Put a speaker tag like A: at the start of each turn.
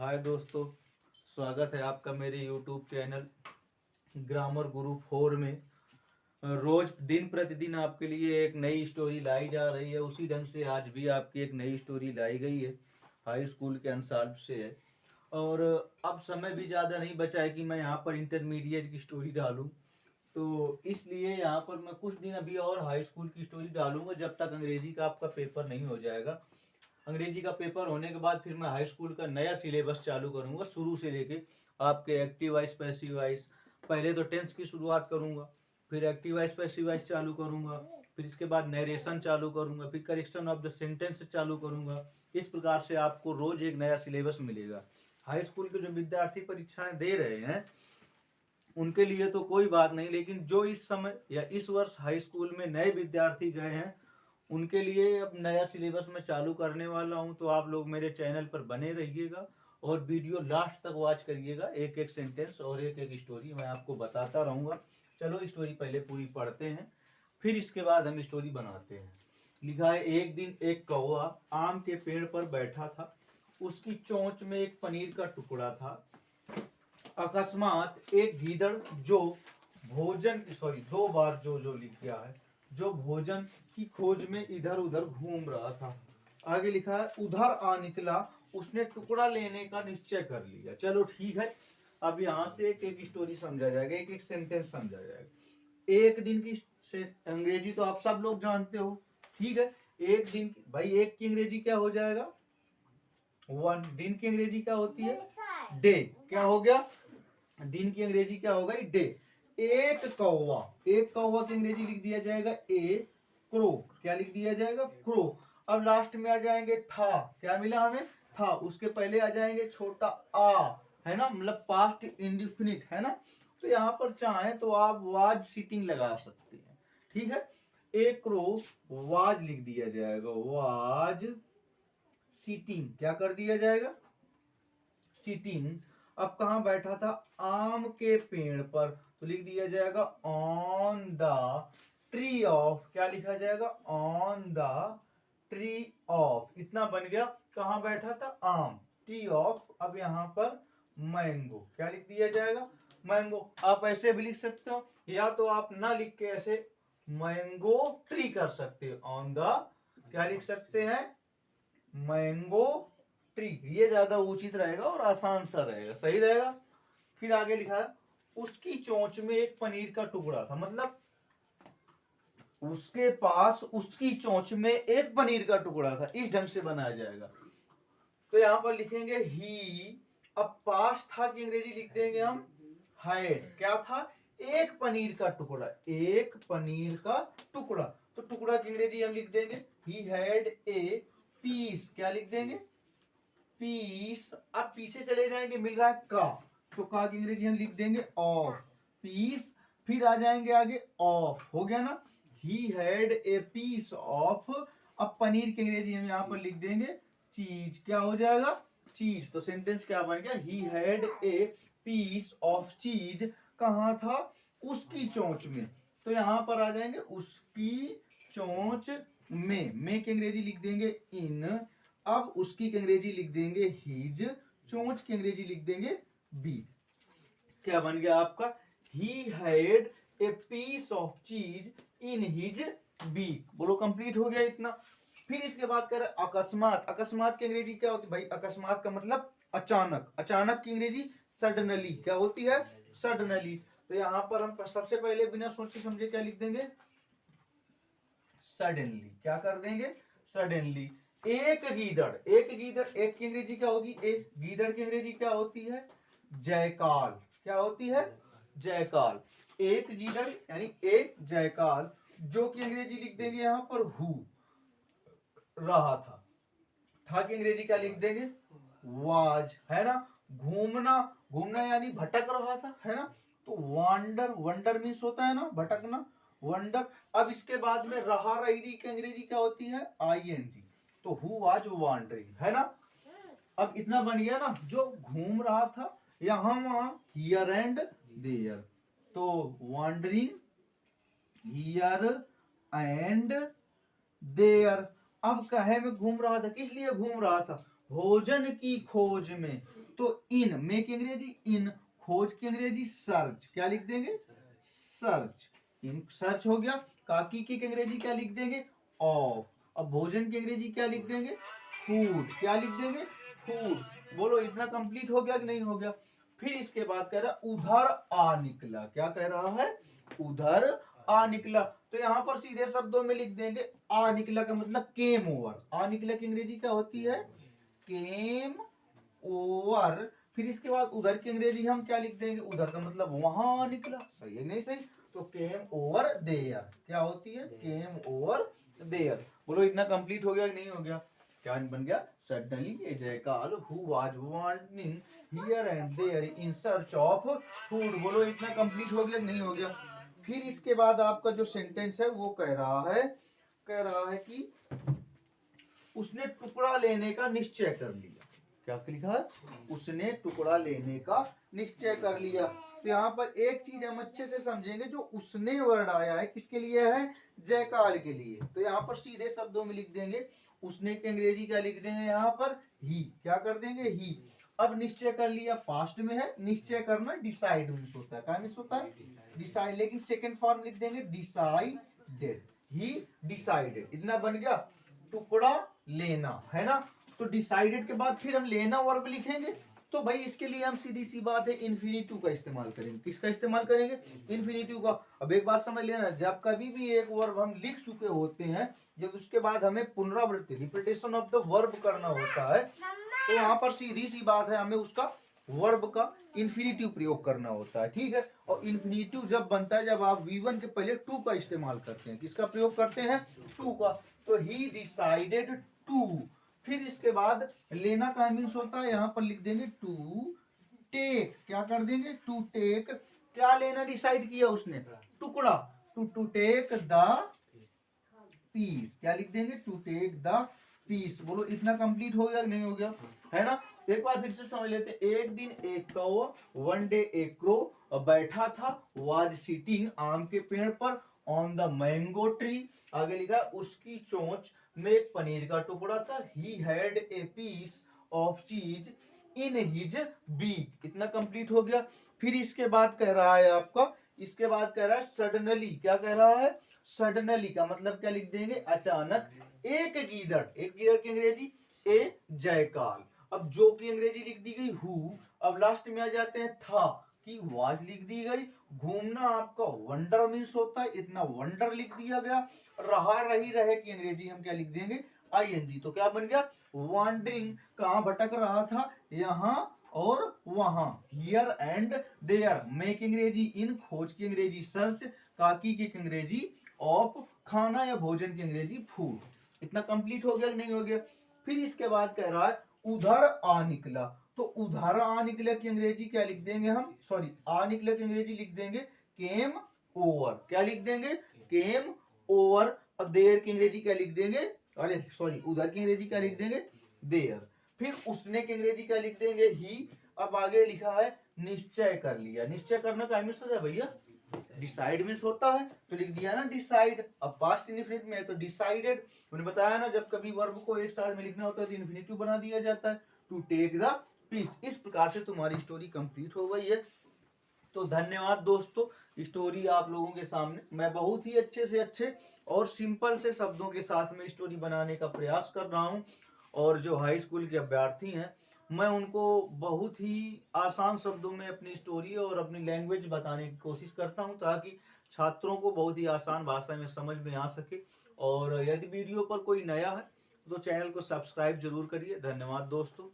A: हाय दोस्तों, स्वागत है आपका मेरे YouTube चैनल ग्रामर गुरु 4 में। रोज दिन प्रतिदिन आपके लिए एक नई स्टोरी लाई जा रही है। उसी ढंग से आज भी आपकी एक नई स्टोरी लाई गई है, हाई स्कूल के अंसाल्व से है। और अब समय भी ज़्यादा नहीं बचा है कि मैं यहाँ पर इंटरमीडिएट की स्टोरी डालूँ, तो इसलिए यहाँ पर मैं कुछ दिन अभी और हाई स्कूल की स्टोरी डालूंगा जब तक अंग्रेजी का आपका पेपर नहीं हो जाएगा। अंग्रेजी का पेपर होने के बाद फिर मैं हाई स्कूल का नया सिलेबस चालू करूंगा, शुरू से लेके आपके एक्टिव वाइज पैसिव वाइज। पहले तो टेंस की शुरुआत करूंगा, फिर एक्टिव वाइज पैसिव वाइज चालू करूंगा, फिर इसके बाद नरेशन चालू करूंगा, फिर करेक्शन ऑफ द सेंटेंस चालू करूंगा। इस प्रकार से आपको रोज एक नया सिलेबस मिलेगा। हाई स्कूल के जो विद्यार्थी परीक्षाएं दे रहे हैं उनके लिए तो कोई बात नहीं, लेकिन जो इस समय या इस वर्ष हाई स्कूल में नए विद्यार्थी गए हैं उनके लिए अब नया सिलेबस मैं चालू करने वाला हूं। तो आप लोग मेरे चैनल पर बने रहिएगा और वीडियो लास्ट तक वॉच करिएगा। एक एक सेंटेंस और एक एक स्टोरी मैं आपको बताता रहूंगा। चलो स्टोरी पहले पूरी पढ़ते हैं, फिर इसके बाद हम स्टोरी बनाते हैं। लिखा है, एक दिन एक कौवा आम के पेड़ पर बैठा था। उसकी चोंच में एक पनीर का टुकड़ा था। अकस्मात एक गीदड़ जो भोजन सॉरी दो बार जो लिख गया है, जो भोजन की खोज में इधर उधर घूम रहा था। आगे लिखा है, उधर आ निकला। उसने टुकड़ा लेने का निश्चय कर लिया। चलो ठीक है, अब यहाँ से एक एक स्टोरी समझा जाएगा, एक एक सेंटेंस समझा जाएगा। एक दिन की अंग्रेजी तो आप सब लोग जानते हो, ठीक है। एक दिन की, भाई एक की अंग्रेजी क्या हो जाएगा? वन। दिन की अंग्रेजी क्या होती है? डे। क्या हो गया? दिन की अंग्रेजी क्या होगा? डे। एक कौवा, एक कौवा की अंग्रेजी लिख दिया जाएगा ए क्रो। क्या लिख दिया जाएगा? क्रो। अब लास्ट में आ जाएंगे था। क्या मिला हमें? था। उसके पहले आ जाएंगे छोटा आ, है ना, मतलब पास्ट इंडिफिनिट, है ना। तो यहाँ पर चाहे तो आप वाज सिटिंग लगा सकते हैं, ठीक है। एक क्रो वाज लिख दिया जाएगा, वाज सिटिंग। क्या कर दिया जाएगा? सिटिंग। अब कहां बैठा था? आम के पेड़ पर, तो लिख दिया जाएगा ऑन द ट्री ऑफ। क्या लिखा जाएगा? On the tree of. इतना बन गया। कहां बैठा था? आम। Tree of. अब यहां पर मैंगो। क्या लिख दिया जाएगा? मैंगो। आप ऐसे भी लिख सकते हो, या तो आप ना लिख के ऐसे मैंगो ट्री कर सकते हो। ऑन द, क्या लिख सकते हैं? Mango tree. ये ज्यादा उचित रहेगा और आसान सा रहेगा, सही रहेगा। फिर आगे लिखा है, उसकी चोंच में एक पनीर का टुकड़ा था। मतलब उसके पास उसकी चोंच में एक पनीर का टुकड़ा था। इस ढंग से बनाया जाएगा। तो यहां पर लिखेंगे ही। अब पास था की अंग्रेजी लिख देंगे हम हैड। क्या था? एक पनीर का टुकड़ा। एक पनीर का टुकड़ा। तो टुकड़ा की अंग्रेजी हम लिख देंगे ही हैड ए पीस। क्या लिख देंगे? पीस। अब पीछे चले जाएंगे, मिल रहा है का, तो का की अंग्रेजी हम लिख देंगे ऑफ। पीस। फिर आ जाएंगे आगे ऑफ। हो गया ना? He had a piece of. अब पनीर की अंग्रेजी हम यहाँ पर लिख देंगे चीज। क्या हो जाएगा? चीज। तो सेंटेंस क्या बन गया? He had a piece of cheese. कहाँ था? उसकी चोंच में। तो यहां पर आ जाएंगे उसकी चोंच में की अंग्रेजी लिख देंगे इन। अब उसकी की अंग्रेजी लिख देंगे हिज। चोंच की अंग्रेजी लिख देंगे बी। क्या बन गया आपका? He had a piece of cheese in his beak. बोलो, कंप्लीट हो गया इतना। फिर इसके बाद कर अकस्मात। अकस्मात की अंग्रेजी क्या होती है भाई? अकस्मात का मतलब अचानक। अचानक की अंग्रेजी सडनली। क्या होती है? सडनली। तो यहां पर हम सबसे पहले बिना सोचे समझे क्या लिख देंगे? सडनली। क्या कर देंगे? सडनली। एक गीदड़। एक गीदड़, एक की अंग्रेजी क्या होगी? एक। गीदड़ की अंग्रेजी क्या होती है? जयकाल। क्या होती है? जयकाल। एक गीदड़ यानी एक जयकाल। जो की अंग्रेजी लिख देंगे यहां पर हु, रहा था की अंग्रेजी क्या लिख देंगे? वाज, है ना। घूमना, घूमना यानी भटक रहा था, है ना। तो वांडर, वंडर मीन्स होता है ना भटकना, वंडर। अब इसके बाद में रहा रही की अंग्रेजी क्या होती है? आईएनजी। तो हु वाज वांडरिंग, है ना। अब इतना बन गया ना, जो घूम रहा था यहां वहां, हियर एंड देयर। तो वांडरिंग हियर एंड देयर। अब कहे में घूम रहा था, किस लिए घूम रहा था? भोजन की खोज में। तो इन में की अंग्रेजी इन, खोज की अंग्रेजी सर्च, क्या लिख देंगे? सर्च। इन सर्च हो गया। काकी की अंग्रेजी क्या लिख देंगे? ऑफ। अब भोजन की अंग्रेजी क्या लिख देंगे? फूड। क्या लिख देंगे? फूड। बोलो इतना कंप्लीट हो गया कि नहीं हो गया? फिर इसके बाद कह रहा उधर आ निकला। क्या कह रहा है? उधर आ निकला। तो यहां पर सीधे शब्दों में लिख देंगे आ निकला का मतलब केम ओवर। आ निकला की अंग्रेजी क्या होती है? Came over. फिर इसके बाद उधर की अंग्रेजी हम क्या लिख देंगे? उधर का मतलब वहां निकला। सही है नहीं सही? तो केम ओवर देयर क्या होती है? Came over there. बोलो इतना कंप्लीट हो गया कि नहीं हो गया? क्या बन गया? Suddenly a jackal who was wanting here and there in search of food. बोलो इतना कंप्लीट हो गया कि नहीं हो गया? फिर इसके बाद आपका जो सेंटेंस है वो कह रहा है कि उसने टुकड़ा लेने का निश्चय कर लिया। क्या लिखा है? उसने टुकड़ा लेने का निश्चय कर लिया। तो यहाँ पर एक चीज हम अच्छे से समझेंगे, जो उसने वर्ड आया है किसके लिए है? जयकाल के लिए। तो यहाँ पर सीधे शब्दों में लिख देंगे उसने की अंग्रेजी क्या लिख देंगे? यहाँ पर ही। क्या कर देंगे? ही। अब निश्चय कर लिया पास्ट में है। निश्चय करना डिसाइड मीन्स होता है। क्या मीन्स होता है? डिसाइड। लेकिन सेकेंड फॉर्म लिख देंगे डिसाइडेड। ही डिसाइडेड। इतना बन गया टुकड़ा लेना, है ना? तो डिसाइडेड के बाद फिर हम लेना वर्ब लिखेंगे। तो भाई इसके लिए हम सीधी सी बात है इन्फिनिटिव का इस्तेमाल करेंगे। किसका इस्तेमाल करेंगे? इन्फिनिटिव का। अब एक बात समझ लेना, जब कभी भी एक वर्ब हम लिख चुके होते हैं, जब उसके बाद हमें पुनरावृत्ति रिपीटेशन ऑफ द वर्ब करना होता है, तो वहां पर सीधी सी बात है हमें उसका वर्ब का इन्फिनिटिव प्रयोग करना होता है। ठीक है? और इन्फिनिटिव जब बनता है जब आप V1 के पहले टू का इस्तेमाल करते हैं। किसका प्रयोग करते हैं? टू का। तो ही डिसाइडेड टू। फिर इसके बाद लेना का मीन्स होता है, यहां पर लिख देंगे टू टेक। क्या कर देंगे? To take. क्या लेना डिसाइड किया उसने? टुकड़ा। To take the piece. क्या लिख देंगे? To take the piece. बोलो इतना कंप्लीट हो गया कि नहीं हो गया? है ना? एक बार फिर से समझ लेते। एक दिन एक कौवा, वन डे एक क्रो, बैठा था, वाज सिटिंग आम के पेड़ पर, ऑन द मैंगो ट्री। आगे लिखा उसकी चोंच में एक पनीर का टुकड़ा था। He had a piece of cheese in his beak. इतना कंप्लीट हो गया। फिर इसके बाद कह रहा है आपका, इसके बाद कह रहा है सडनली। क्या कह रहा है? सडनली का मतलब क्या लिख देंगे? अचानक एक गीदड़। एक गीदड़ की अंग्रेजी ए जयकाल। अब जो की अंग्रेजी लिख दी गई हु। अब लास्ट में आ जाते हैं था कि वाज लिख दी गई। घूमना आपका वंडर मीन्स होता है, इतना वंडर लिख दिया गया। रहा रही रहे की अंग्रेजी हम क्या लिख देंगे? आईएनजी। तो क्या बन गया? वॉन्डरिंग। कहां भटक रहा था? यहां और वहां। Here and there. में की अंग्रेजी इन, खोज की अंग्रेजी सर्च, काकी की अंग्रेजी ऑफ, खाना या भोजन की अंग्रेजी फूड। इतना कंप्लीट हो गया कि नहीं हो गया? फिर इसके बाद कह रहा है उधर आ निकला। तो उधर आ निकला की अंग्रेजी क्या लिख देंगे हम? सॉरी, आ निकला की अंग्रेजी लिख देंगे केम ओवर। क्या लिख देंगे? Came over. अब देयर की अंग्रेजी क्या लिख देंगे? अरे सॉरी, उधर की अंग्रेजी क्या लिख देंगे? देयर। फिर उसने की अंग्रेजी क्या लिख देंगे? ही। अब आगे लिखा है निश्चय कर लिया। निश्चय करना का मीन्स होता है भैया डिसाइड मीन्स होता है, तो लिख दिया ना डिसाइड। अब पास्ट इंडेफिनिट में है तो डिसाइडेड। मैंने बताया ना जब कभी वर्ब को एक साथ में लिखना होता है तो इंफिनिटिव बना दिया जाता है, टू टेक द पीस। इस प्रकार से तुम्हारी स्टोरी कंप्लीट हो गई है। तो धन्यवाद दोस्तों। स्टोरी आप लोगों के सामने मैं बहुत ही अच्छे से अच्छे और सिंपल से शब्दों के साथ में स्टोरी बनाने का प्रयास कर रहा हूँ। और जो हाई स्कूल के अभ्यर्थी हैं, मैं उनको बहुत ही आसान शब्दों में अपनी स्टोरी और अपनी लैंग्वेज बताने की कोशिश करता हूं, ताकि छात्रों को बहुत ही आसान भाषा में समझ में आ सके। और यदि वीडियो पर कोई नया है तो चैनल को सब्सक्राइब जरूर करिए। धन्यवाद दोस्तों।